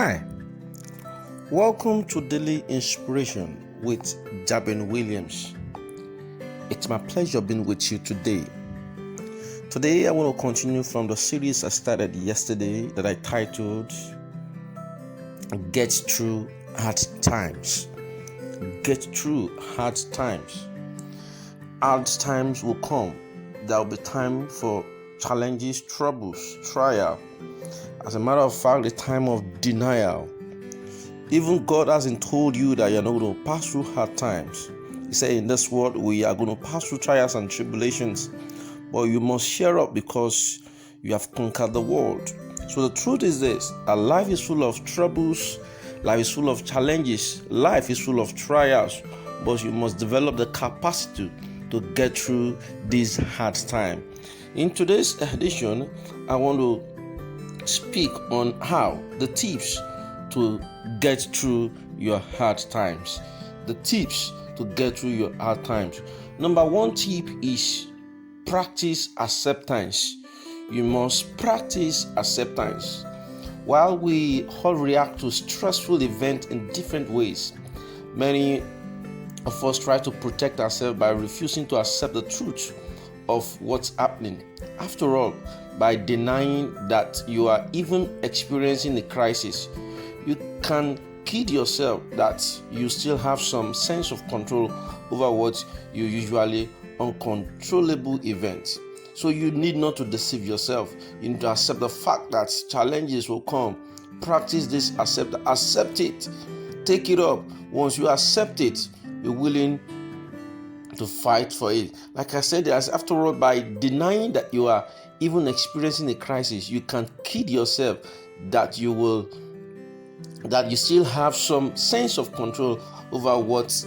Hi, welcome to Daily Inspiration with Jabin Williams. It's my pleasure being with you today. Today, I want to continue from the series I started yesterday that I titled Get Through Hard Times. Get through hard times. Hard times will come. There will be time for challenges, troubles, trial. As a matter of fact, the time of denial. Even God hasn't told you that you're not going to pass through hard times. He said in this world we are going to pass through trials and tribulations, but you must cheer up because you have conquered the world. So the truth is this, that life is full of troubles, life is full of challenges, life is full of trials, but you must develop the capacity to get through this hard time. In today's edition, I want to speak on how the tips to get through your hard times. The tips to get through your hard times. Number one tip is practice acceptance. You must practice acceptance. While we all react to stressful events in different ways, many of us try to protect ourselves by refusing to accept the truth of what's happening. After all, by denying that you are even experiencing a crisis, you can kid yourself that you still have some sense of control over what you usually uncontrollable events. So you need not to deceive yourself. You need to accept the fact that challenges will come. Practice this, accept it. Take it up. Once you accept it, you're willing to fight for it. Like I said, after all, by denying that you are even experiencing a crisis, you can kid yourself that you still have some sense of control over what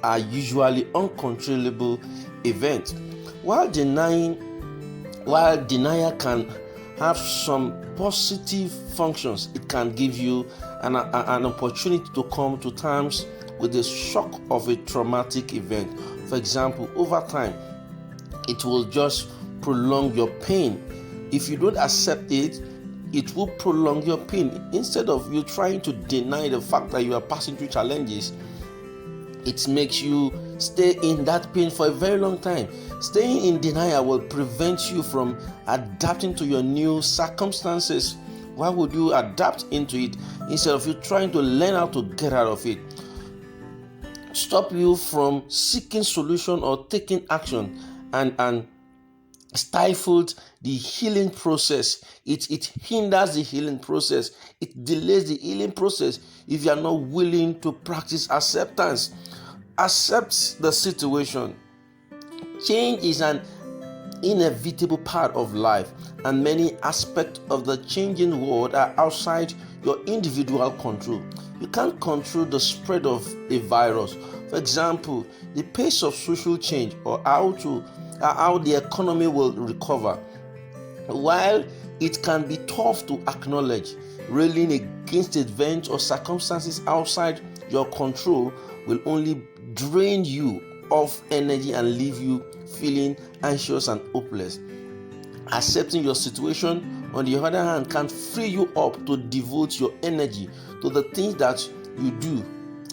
are usually uncontrollable events. While denial can have some positive functions, it can give you an opportunity to come to terms with the shock of a traumatic event. For example, over time, it will just prolong your pain. If you don't accept it, it will prolong your pain. Instead of you trying to deny the fact that you are passing through challenges, it makes you stay in that pain for a very long time. Staying in denial will prevent you from adapting to your new circumstances. Why would you adapt into it instead of you trying to learn how to get out of it? Stop you from seeking solution or taking action and stifled the healing process. It hinders the healing process. It delays the healing process if you are not willing to practice acceptance. Accept the situation. Change is an inevitable part of life, and many aspects of the changing world are outside your individual control. You can't control the spread of a virus. For example, the pace of social change or how the economy will recover. While it can be tough to acknowledge, railing against events or circumstances outside your control will only drain you of energy and leave you feeling anxious and hopeless. Accepting your situation, on the other hand, can free you up to devote your energy to the things that you do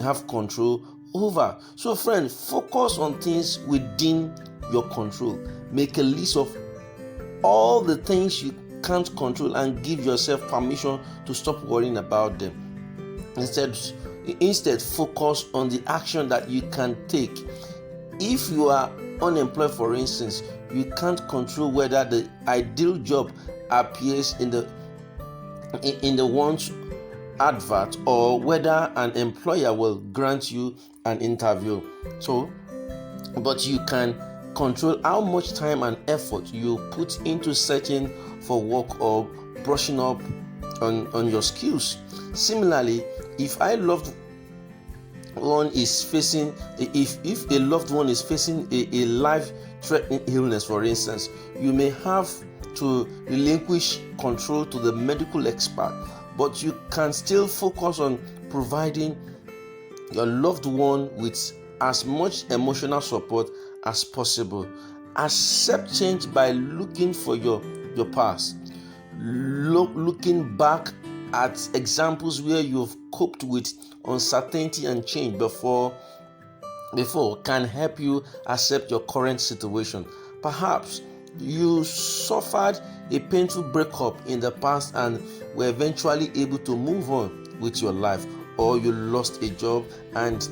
have control over. So friend, focus on things within your control. Make a list of all the things you can't control and give yourself permission to stop worrying about them. Instead, focus on the action that you can take. If you are unemployed, for instance, you can't control whether the ideal job appears in the one's advert or whether an employer will grant you an interview. But you can control how much time and effort you put into searching for work or brushing up on your skills. Similarly, if a loved one is facing a life-threatening illness, for instance, you may have to relinquish control to the medical expert, but you can still focus on providing your loved one with as much emotional support as possible. Accept change by looking for your past. Looking back at examples where you've coped with uncertainty and change before can help you accept your current situation. Perhaps you suffered a painful breakup in the past and were eventually able to move on with your life, or you lost a job and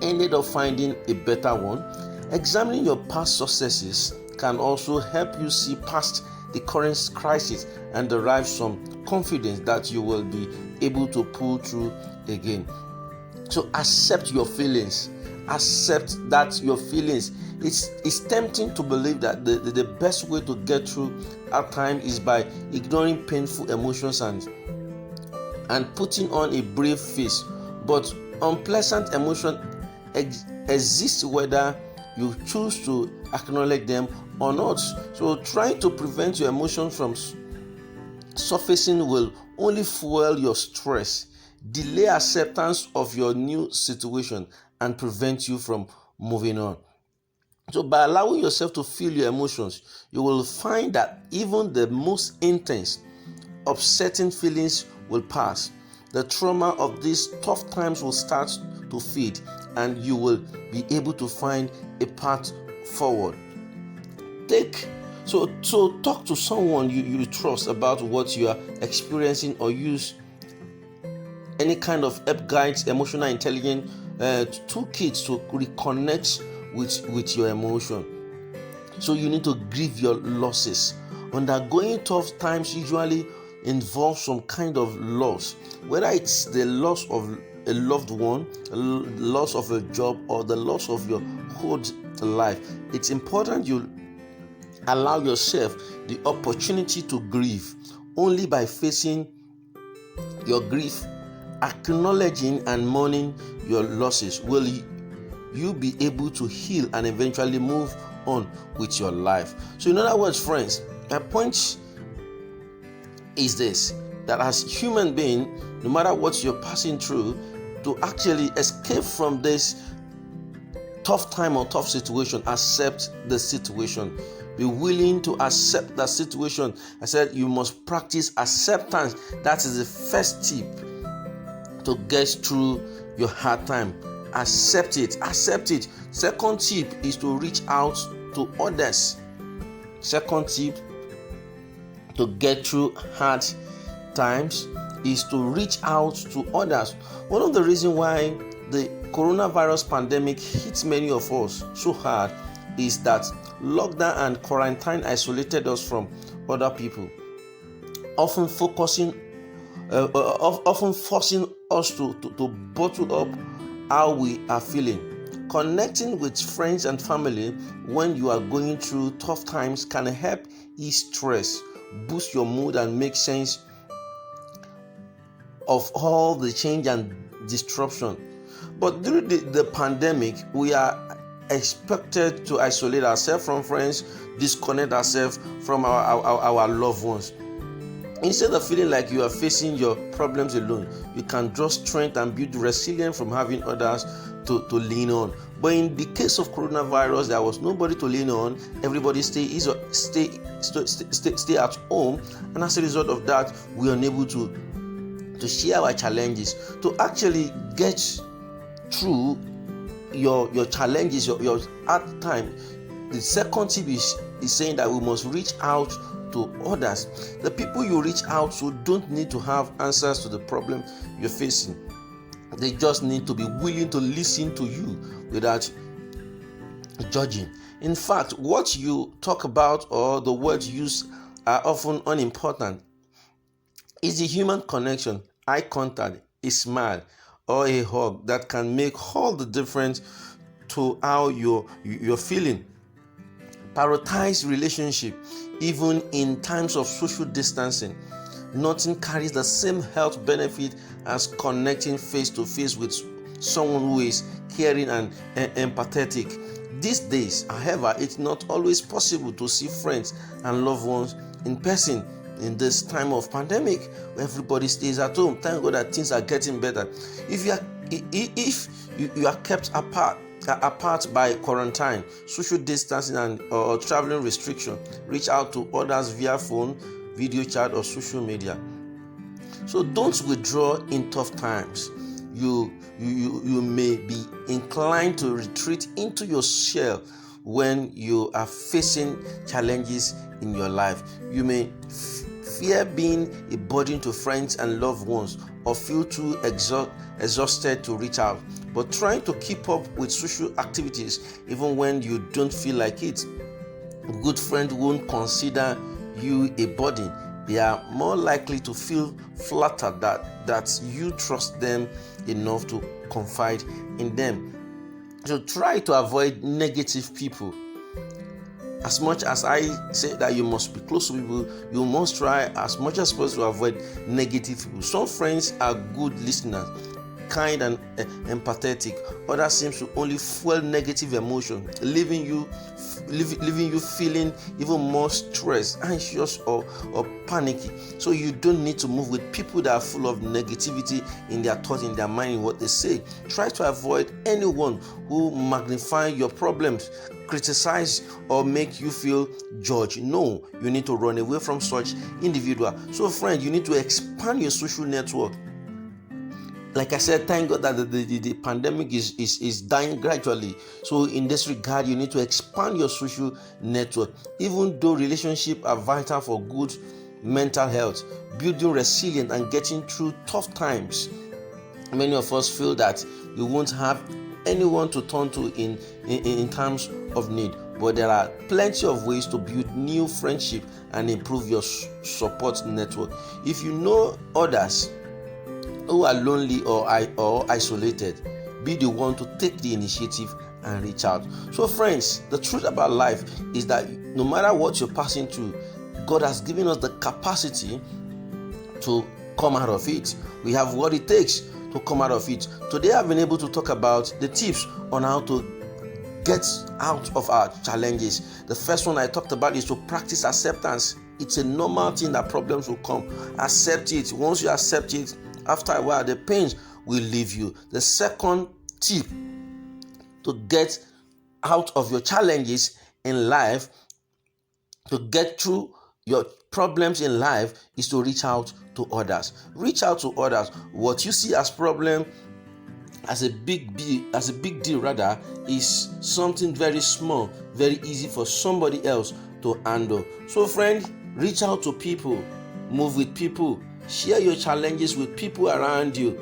ended up finding a better one. Examining your past successes can also help you see past the current crisis and derive some confidence that you will be able to pull through again. So accept your feelings. Accept that your feelings. It's tempting to believe that the best way to get through our time is by ignoring painful emotions and putting on a brave face. But unpleasant emotions exist whether you choose to acknowledge them or not. So trying to prevent your emotions from surfacing will only fuel your stress, delay acceptance of your new situation, and prevent you from moving on. So by allowing yourself to feel your emotions, you will find that even the most intense, upsetting feelings will pass. The trauma of these tough times will start to fade, and you will be able to find a path forward. So talk to someone you trust about what you are experiencing, or use any kind of help guides, emotional intelligence toolkits to reconnect with your emotion. So you need to grieve your losses. Undergoing tough times usually involves some kind of loss, whether it's the loss of a loved one, the loss of a job, or the loss of your whole life. It's important you allow yourself the opportunity to grieve. Only by facing your grief, acknowledging and mourning your losses, will you be able to heal and eventually move on with your life. So in other words, friends, my point is this: that as human being, no matter what you're passing through, to actually escape from this tough time or tough situation, accept the situation. Be willing to accept that situation. I said you must practice acceptance. That is the first tip to get through your hard time. Accept it. Second tip is to reach out to others. Second tip to get through hard times is to reach out to others. One of the reasons why the coronavirus pandemic hit many of us so hard is that lockdown and quarantine isolated us from other people, often forcing us to bottle up how we are feeling. Connecting with friends and family when you are going through tough times can help ease stress, boost your mood, and make sense of all the change and disruption. But during the pandemic, we are expected to isolate ourselves from friends, disconnect ourselves from our loved ones. Instead of feeling like you are facing your problems alone, you can draw strength and build resilience from having others to lean on. But in the case of coronavirus, there was nobody to lean on. Everybody stay at home, and as a result of that, we are unable to share our challenges. To actually get through your challenges, your hard time, the second tip is saying that we must reach out to others. The people you reach out to don't need to have answers to the problem you're facing. They just need to be willing to listen to you without judging. In fact, what you talk about or the words used are often unimportant. It's the human connection, eye contact, a smile, or a hug that can make all the difference to how you're feeling. Prioritize relationship even in times of social distancing. Nothing carries the same health benefit as connecting face to face with someone who is caring and empathetic. These days, however, it's not always possible to see friends and loved ones in person. In this time of pandemic, where everybody stays at home, thank God that things are getting better. If you are kept apart by quarantine, social distancing, and or traveling restriction, reach out to others via phone, video chat, or social media. So don't withdraw in tough times. You may be inclined to retreat into your shell when you are facing challenges in your life. You may fear being a burden to friends and loved ones, or feel too exhausted to reach out. But trying to keep up with social activities even when you don't feel like it. Good friends won't consider you a burden. They are more likely to feel flattered that you trust them enough to confide in them. So try to avoid negative people. As much as I say that you must be close to people, you must try as much as possible to avoid negative people. Some friends are good listeners, kind and empathetic. Others seem to only fuel negative emotion, leaving you feeling even more stressed, anxious, or panicky. So you don't need to move with people that are full of negativity in their thoughts, in their mind, in what they say. Try to avoid anyone who magnify your problems, criticize, or make you feel judged. No, you need to run away from such individual. So friend, you need to expand your social network. Like I said, thank God that the pandemic is dying gradually. So in this regard, you need to expand your social network. Even though relationships are vital for good mental health, building resilience and getting through tough times. Many of us feel that we won't have anyone to turn to in times of need. But there are plenty of ways to build new friendship and improve your support network. If you know others who are lonely or isolated, be the one to take the initiative and reach out. So friends, the truth about life is that no matter what you're passing through, God has given us the capacity to come out of it. We have what it takes to come out of it. Today I've been able to talk about the tips on how to get out of our challenges. The first one I talked about is to practice acceptance. It's a normal thing that problems will come. Accept it. Once you accept it, after a while, the pains will leave you. The second tip to get out of your challenges in life, to get through your problems in life, is to reach out to others. Reach out to others. What you see as problem, as a big deal rather, is something very small, very easy for somebody else to handle. So friend, reach out to people, move with people. Share your challenges with people around you.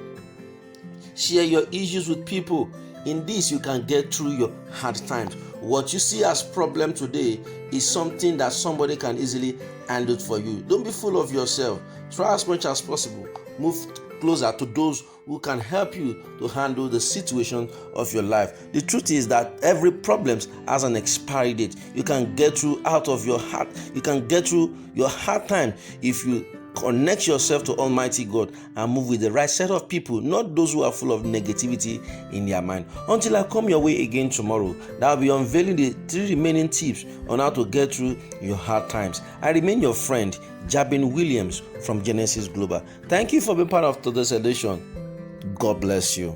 Share your issues with people. In this, you can get through your hard times. What you see as problem today is something that somebody can easily handle for you. Don't be full of yourself. Try as much as possible. Move closer to those who can help you to handle the situation of your life. The truth is that every problem has an expiry date. You can get through out of your heart. You can get through your hard time if you connect yourself to Almighty God and move with the right set of people, not those who are full of negativity in their mind. Until I come your way again tomorrow, that I'll be unveiling the 3 remaining tips on how to get through your hard times. I remain your friend, Jabin Williams from Genesis Global. Thank you for being part of today's edition. God bless you.